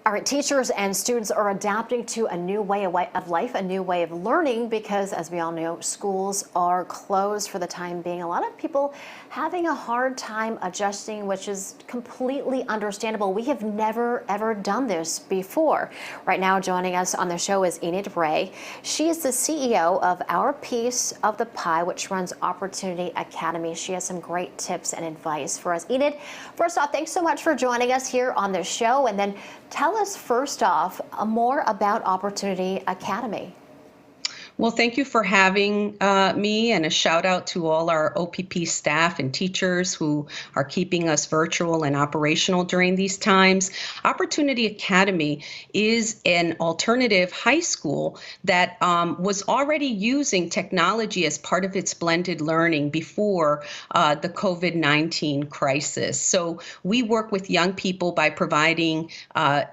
All right, teachers and students are adapting to a new way of life, a new way of learning, because as we all know, schools are closed for the time being. A lot of people having a hard time adjusting, which is completely understandable. We have never, ever done this before. Right now, joining us on the show is Enid Rey. She is the CEO of Our Piece of the Pie, which runs Opportunity Academy. She has some great tips and advice for us. Enid, first off, thanks so much for joining us here on the show. And then tell us first off more about Opportunity Academy. Well, thank you for having me, and a shout out to all our OPP staff and teachers who are keeping us virtual and operational during these times. Opportunity Academy is an alternative high school that was already using technology as part of its blended learning before the COVID-19 crisis. So we work with young people by providing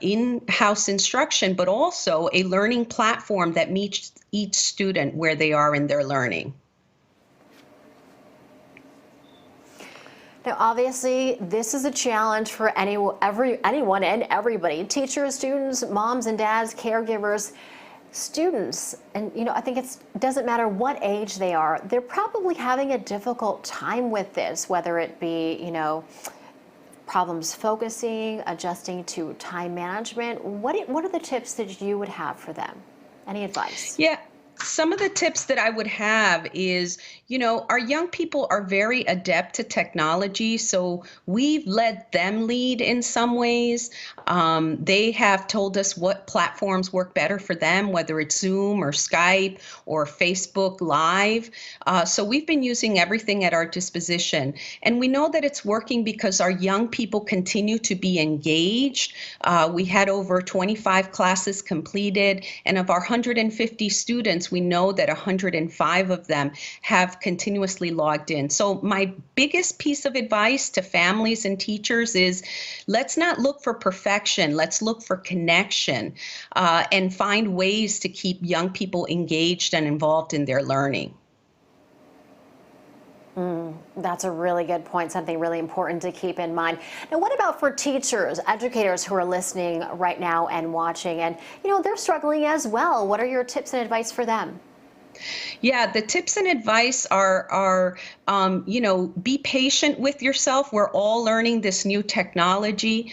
in-house instruction, but also a learning platform that meets each student where they are in their learning. Now, obviously, this is a challenge for anyone and everybody, teachers, students, moms and dads, caregivers, students. And, I think it doesn't matter what age they are, they're probably having a difficult time with this, whether it be, problems focusing, adjusting to time management. What are the tips that you would have for them? Any advice? Yeah. Some of the tips that I would have is, our young people are very adept to technology, so we've let them lead in some ways. They have told us what platforms work better for them, whether it's Zoom or Skype or Facebook Live. So we've been using everything at our disposition. And we know that it's working because our young people continue to be engaged. We had over 25 classes completed, and of our 150 students, we know that 105 of them have continuously logged in. So my biggest piece of advice to families and teachers is, let's not look for perfection. Let's look for connection and find ways to keep young people engaged and involved in their learning. That's a really good point, something really important to keep in mind. Now, what about for teachers, educators who are listening right now and watching, and they're struggling as well? What are your tips and advice for them? Yeah, the tips and advice are be patient with yourself. We're all learning this new technology.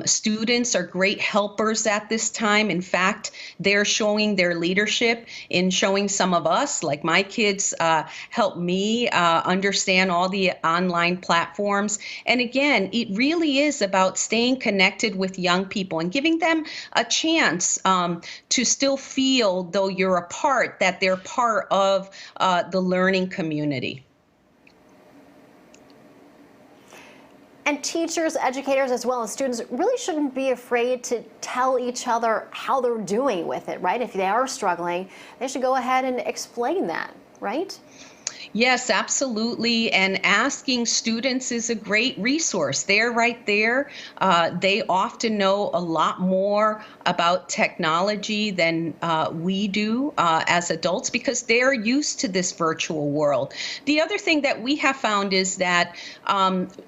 Students are great helpers at this time. In fact, they're showing their leadership in showing some of us, like my kids help me understand all the online platforms. And again, it really is about staying connected with young people and giving them a chance to still feel, though you're apart, that they're part of the learning community. And teachers, educators, as well as students really shouldn't be afraid to tell each other how they're doing with it, right? If they are struggling, they should go ahead and explain that, right? Yes, absolutely. And asking students is a great resource. They're right there. They often know a lot more about technology than we do as adults, because they're used to this virtual world. The other thing that we have found is that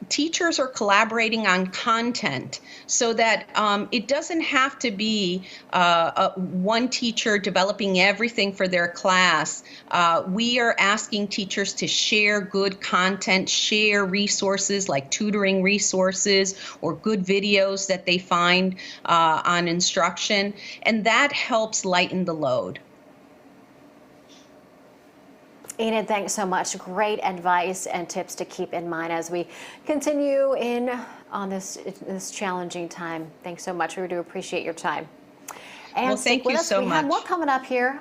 teachers are collaborating on content, so that it doesn't have to be one teacher developing everything for their class. We are asking teachers to share good content, share resources like tutoring resources or good videos that they find on instruction, and that helps lighten the load. Enid, thanks so much. Great advice and tips to keep in mind as we continue on this challenging time. Thanks so much. We do appreciate your time. And well, thank you so much. We have more coming up here